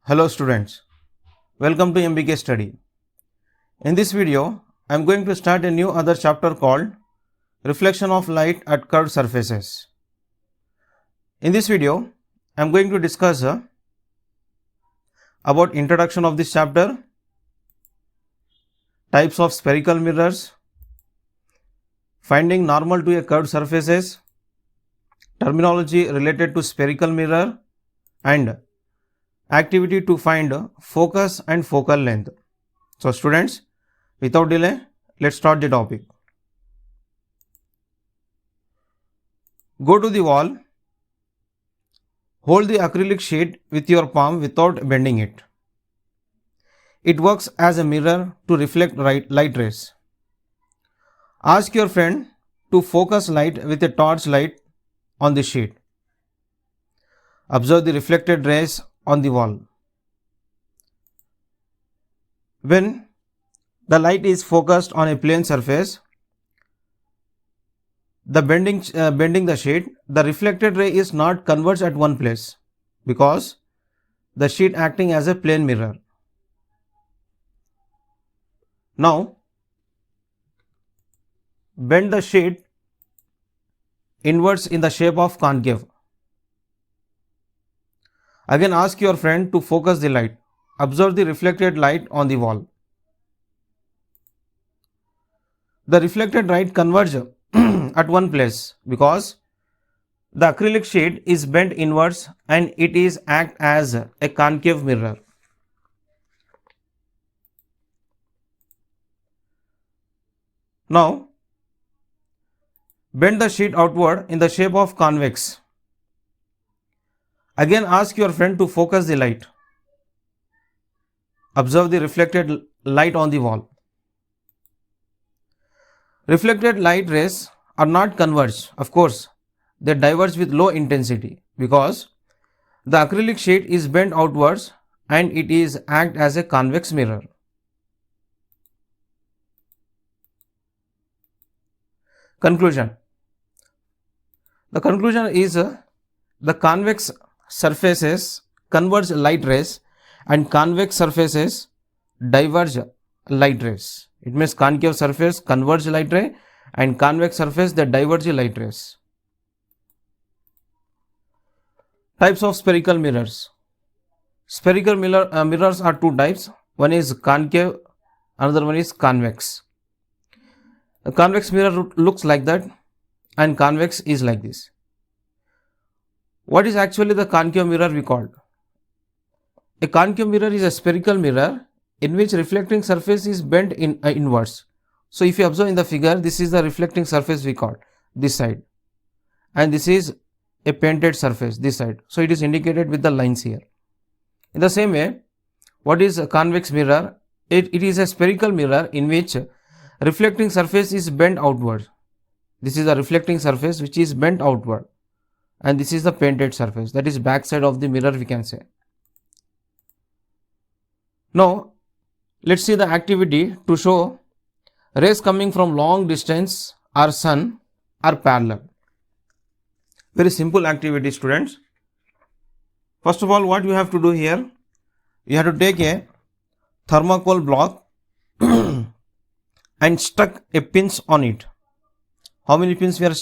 Hello students, welcome to MBK Study. In this video, I am going to start a new other chapter called Reflection of Light at Curved Surfaces. In this video, I am going to discuss about introduction of this chapter, types of spherical mirrors, finding normal to a curved surfaces, terminology related to spherical mirror, and activity to find focus and focal length. So students, without delay, let's start the topic. Go to the wall, hold the acrylic sheet with your palm without bending it. It works as a mirror to reflect light rays. Ask your friend to focus light with a torch light on the sheet. Observe the reflected rays on the wall. When the light is focused on a plane surface, bending the sheet, the reflected ray is not converged at one place because the sheet acting as a plane mirror. Now, bend the sheet inwards in the shape of concave. Again, ask your friend to focus the light. Observe the reflected light on the wall. The reflected light converges at one place because the acrylic sheet is bent inwards and it is act as a concave mirror. Now, bend the sheet outward in the shape of convex. Again, ask your friend to focus the light. Observe the reflected light on the wall. Reflected light rays are not converged. Of course, they diverge with low intensity because the acrylic sheet is bent outwards and it is act as a convex mirror. Conclusion. The conclusion is the convex surfaces converge light rays and convex surfaces diverge light rays. It means concave surface converge light ray and convex surface they diverge light rays. Types of spherical mirrors. Spherical mirrors are two types. One is concave, another one is convex. A convex mirror looks like that and convex is like this. What is actually the concave mirror we called? A concave mirror is a spherical mirror in which reflecting surface is bent inwards. So if you observe in the figure, this is the reflecting surface we called, this side, and this is a painted surface, this side. So it is indicated with the lines here. In the same way, what is a convex mirror? It is a spherical mirror in which reflecting surface is bent outward. This is a reflecting surface which is bent outward. And this is the painted surface, that is back side of the mirror we can say. Now, let's see the activity to show rays coming from long distance or sun are parallel. Very simple activity, students. First of all, what you have to do here, you have to take a thermocol block and stuck a pins on it. How many pins we are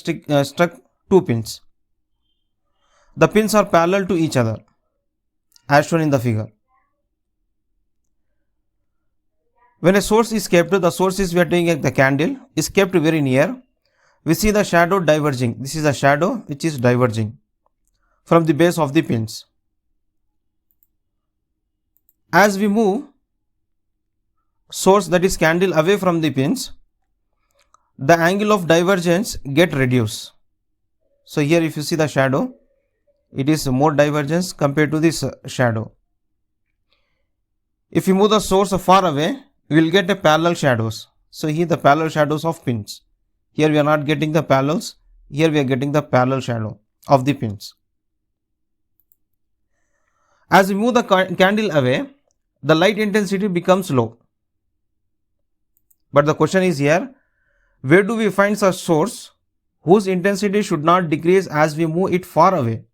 stuck? 2 pins. The pins are parallel to each other as shown in the figure. When a source is kept, the source is we are taking the candle is kept very near. We see the shadow diverging. This is a shadow which is diverging from the base of the pins. As we move source, that is candle, away from the pins, the angle of divergence get reduced. So here if you see the shadow, it is more divergence compared to this shadow. If you move the source far away, we will get a parallel shadows. So here the parallel shadows of pins. Here we are not getting the parallels. Here we are getting the parallel shadow of the pins. As we move the candle away, the light intensity becomes low. But the question is here, where do we find such source whose intensity should not decrease as we move it far away?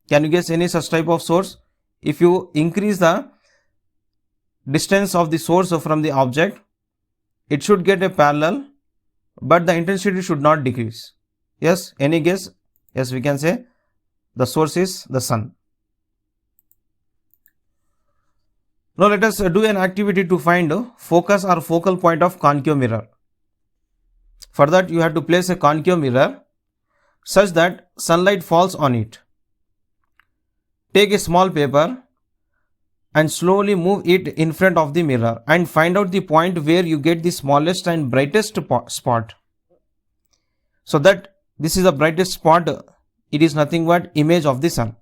Can you guess any such type of source? if you increase the distance of the source from the object, it should get a parallel, but the intensity should not decrease. Yes, any guess? Yes, we can say the source is the sun. Now let us do an activity to find focus or focal point of concave mirror. For that, you have to place a concave mirror such that sunlight falls on it. Take a small paper and slowly move it in front of the mirror and find out the point where you get the smallest and brightest spot. So that this is the brightest spot, it is nothing but image of the sun.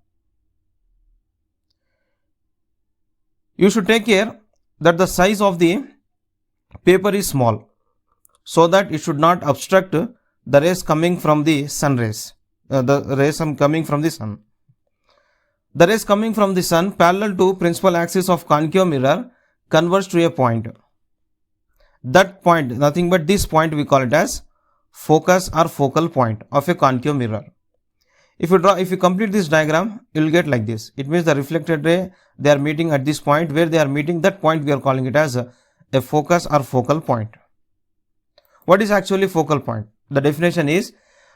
You should take care that the size of the paper is small, so that it should not obstruct the rays coming from the sun rays. The rays coming from the sun. The rays coming from the sun parallel to principal axis of concave mirror converge to a point. That point, nothing but this point, we call it as focus or focal point of a concave mirror. If you complete this diagram, you will get like this. It means the reflected ray, they are meeting at this point. Where they are meeting, that point we are calling it as a focus or focal point. What is actually focal point? The definition is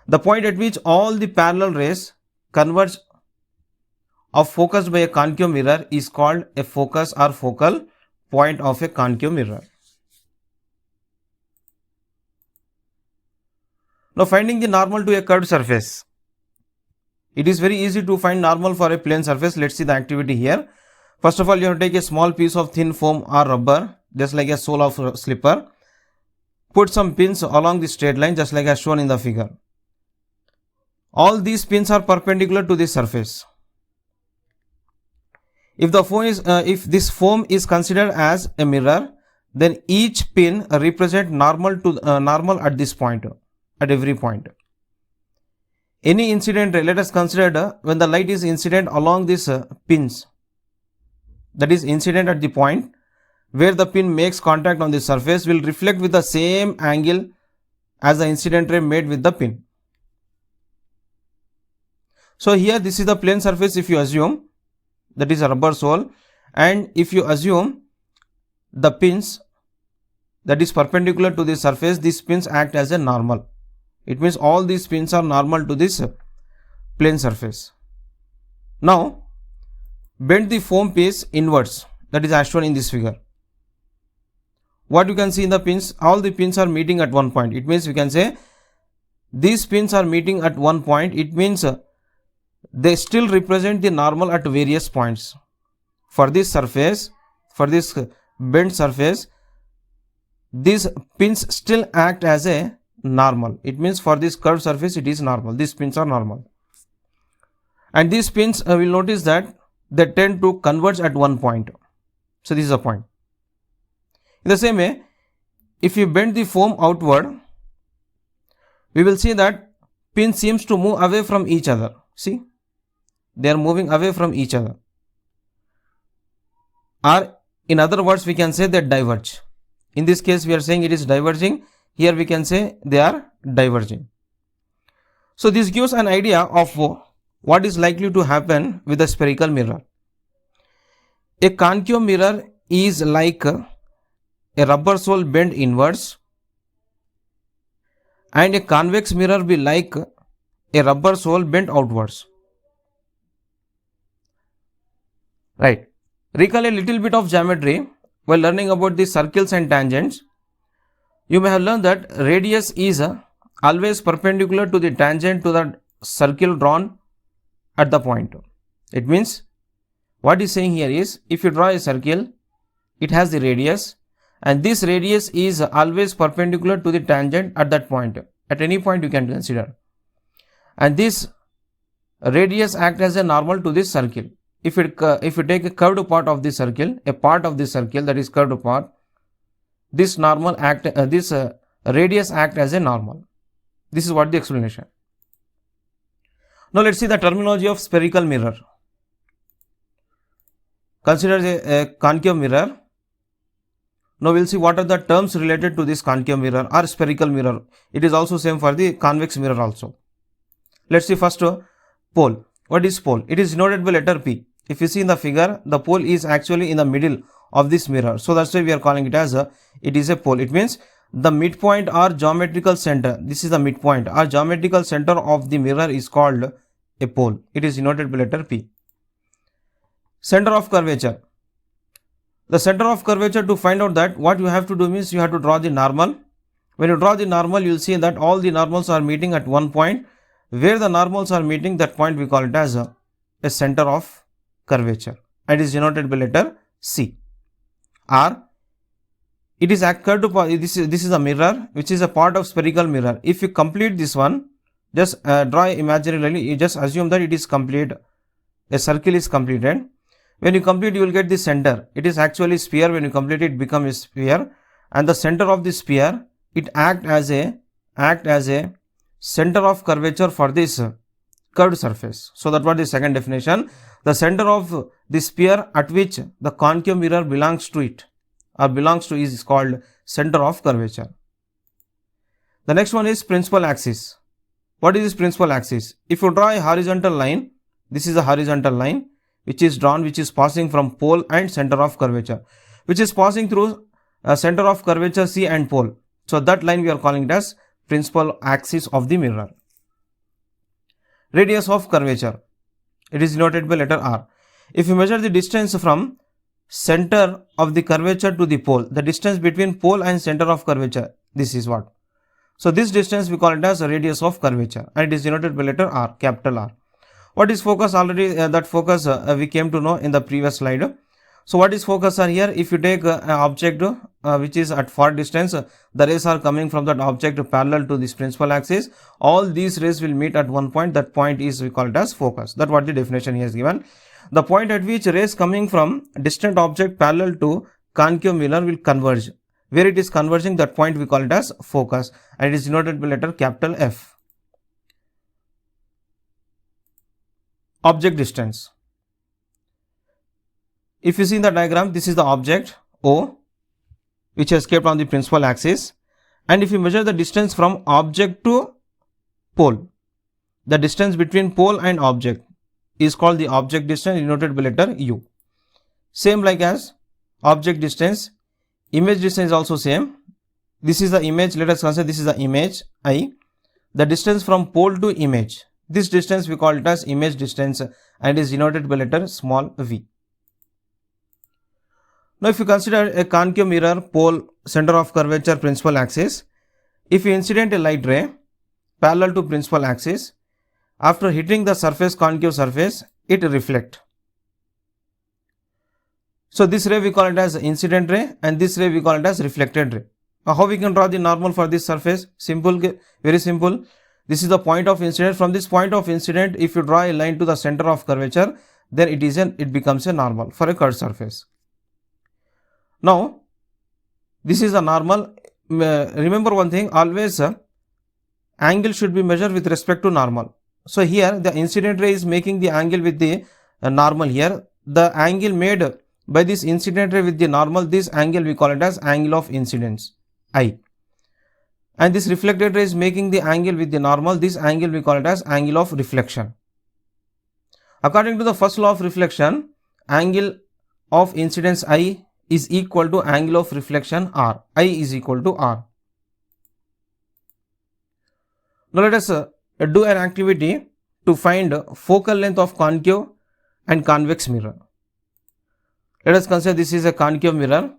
the point at which all the parallel rays converge or focused by a concave mirror is called a focus or focal point of a concave mirror. Now finding the normal to a curved surface. It is very easy to find normal for a plane surface. Let's see the activity here. First of all, you have to take a small piece of thin foam or rubber, just like a sole of a slipper. Put some pins along the straight line, just like as shown in the figure. All these pins are perpendicular to the surface. If this foam is considered as a mirror, then each pin represent normal at this point, at every point. Any incident ray, let us consider when the light is incident along these pins, that is incident at the point where the pin makes contact on the surface, will reflect with the same angle as the incident ray made with the pin. So here this is the plane surface, if you assume that is a rubber sole, and if you assume the pins that is perpendicular to the surface, these pins act as a normal. It means all these pins are normal to this plane surface. Now bend the foam piece inwards, that is as shown in this figure. What you can see in the pins, all the pins are meeting at one point. It means we can say these pins are meeting at one point. It means they still represent the normal at various points. For this surface, for this bent surface, these pins still act as a normal. It means for this curved surface it is normal. These pins are normal. And these pins will notice that they tend to converge at one point. So this is a point. In the same way, if you bend the foam outward, we will see that pin seems to move away from each other. See, they are moving away from each other. Or in other words, we can say they diverge. In this case, we are saying it is diverging. Here we can say they are diverging. So this gives an idea of what is likely to happen with a spherical mirror. A concave mirror is like a rubber sole bent inwards, and a convex mirror will be like a rubber sole bent outwards. Right. Recall a little bit of geometry while learning about the circles and tangents. You may have learned that radius is always perpendicular to the tangent to the circle drawn at the point. It means what is saying here is, if you draw a circle, it has the radius, and this radius is always perpendicular to the tangent at that point. At any point you can consider. And this radius acts as a normal to this circle. If you take a curved part of the circle, a part of the circle that is curved part, this radius act as a normal. This is what the explanation. Now let's see the terminology of spherical mirror. Consider a concave mirror. Now we'll see what are the terms related to this concave mirror or spherical mirror. It is also same for the convex mirror also. Let's see first pole. What is pole? It is denoted by letter P. if you see in the figure, the pole is actually in the middle of this mirror. So that's why we are calling it as it is a pole. It means the midpoint or geometrical center, this is the midpoint or geometrical center of the mirror is called a pole. It is denoted by letter P. Center of curvature. The center of curvature, to find out that, what you have to do means you have to draw the normal. When you draw the normal, you will see that all the normals are meeting at one point. Where the normals are meeting, that point we call it as a center of curvature, and is denoted by letter C. Or it is occurred to, this is a mirror which is a part of spherical mirror. If you complete this one, just draw imaginarily, you just assume that it is complete, a circle is completed. When you complete, you will get the center. It is actually sphere. When you complete it, becomes a sphere, and the center of the sphere, it act as a center of curvature for this curved surface. So that was the second definition. The center of the sphere at which the concave mirror belongs to it or belongs to is called center of curvature. The next one is principal axis. What is this principal axis? If you draw a horizontal line, this is a horizontal line which is drawn, which is passing from pole and center of curvature, which is passing through center of curvature C and pole. So that line we are calling it as principal axis of the mirror. Radius of curvature. It is denoted by letter R. If you measure the distance from center of the curvature to the pole, the distance between pole and center of curvature, this is what. So this distance we call it as a radius of curvature, and it is denoted by letter R, capital R. What is focus? Already that focus we came to know in the previous slide. So what is focus are here? If you take an object which is at far distance, the rays are coming from that object parallel to this principal axis. All these rays will meet at one point. That point is we call it as focus. That what the definition he has given. The point at which rays coming from distant object parallel to concave mirror will converge. Where it is converging, that point we call it as focus, and it is denoted by letter capital F. Object distance. If you see in the diagram, this is the object O which has kept on the principal axis, and if you measure the distance from object to pole, the distance between pole and object is called the object distance, denoted by letter U. Same like as object distance, image distance is also same. This is the image, let us consider this is the image I. The distance from pole to image, this distance we call it as image distance, and is denoted by letter small v. Now if you consider a concave mirror, pole, center of curvature, principal axis, if you incident a light ray parallel to principal axis, after hitting the surface, concave surface, it reflect. So this ray we call it as incident ray, and this ray we call it as reflected ray. Now how we can draw the normal for this surface? Simple, very simple. This is the point of incident. From this point of incident, if you draw a line to the center of curvature, then it becomes a normal for a curved surface. Now this is a normal. Remember one thing, always angle should be measured with respect to normal. So here the incident ray is making the angle with the normal here. The angle made by this incident ray with the normal, this angle we call it as angle of incidence I. And this reflected ray is making the angle with the normal, this angle we call it as angle of reflection. According to the first law of reflection, angle of incidence I is equal to angle of reflection R. I is equal to R. Now let us do an activity to find focal length of concave and convex mirror. Let us consider this is a concave mirror.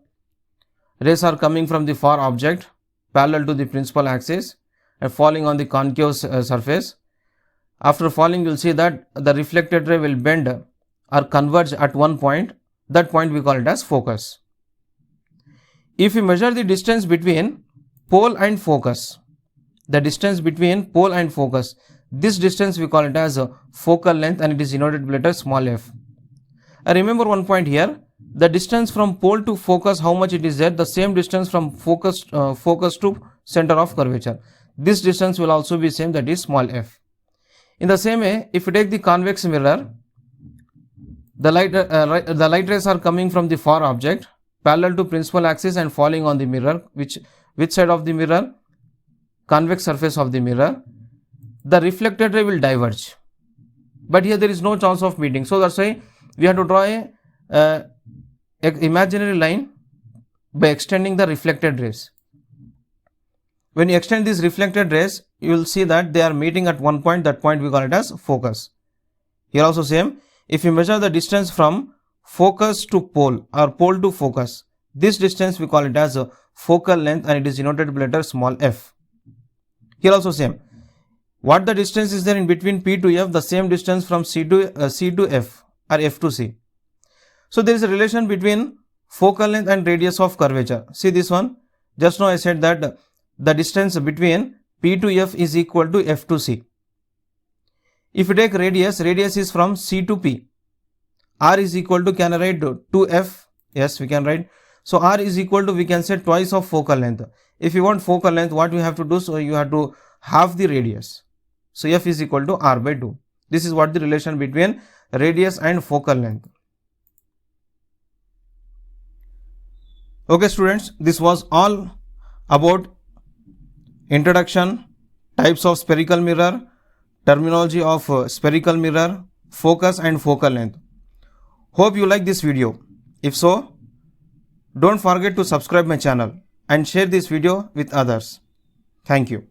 Rays are coming from the far object parallel to the principal axis and falling on the concave surface. After falling, you will see that the reflected ray will bend or converge at one point. That point we call it as focus. If you measure the distance between pole and focus, the distance between pole and focus, this distance we call it as a focal length, and it is denoted by letter small f. Remember one point here, the distance from pole to focus, how much it is there, the same distance from focus to center of curvature. This distance will also be same, that is small f. In the same way, if you take the convex mirror, the light rays are coming from the far object parallel to principal axis and falling on the mirror. Which side of the mirror? Convex surface of the mirror. The reflected ray will diverge, but here there is no chance of meeting. So that's why we have to draw a imaginary line by extending the reflected rays. When you extend these reflected rays, you will see that they are meeting at one point. That point we call it as focus. Here also same. If you measure the distance from focus to pole or pole to focus, this distance we call it as a focal length, and it is denoted by letter small f. Here also same. What the distance is there in between P to F? The same distance from C to F or F to C. So there is a relation between focal length and radius of curvature. See this one. Just now I said that the distance between P to F is equal to F to C. If you take radius is from C to P. R is equal to, can I write 2F? Yes, we can write. So R is equal to, we can say twice of focal length. If you want focal length, what we have to do? So you have to halve the radius. So F is equal to R by 2. This is what the relation between radius and focal length. Okay students, this was all about introduction, types of spherical mirror, terminology of spherical mirror, focus and focal length. Hope you like this video. If so, don't forget to subscribe my channel and share this video with others. Thank you.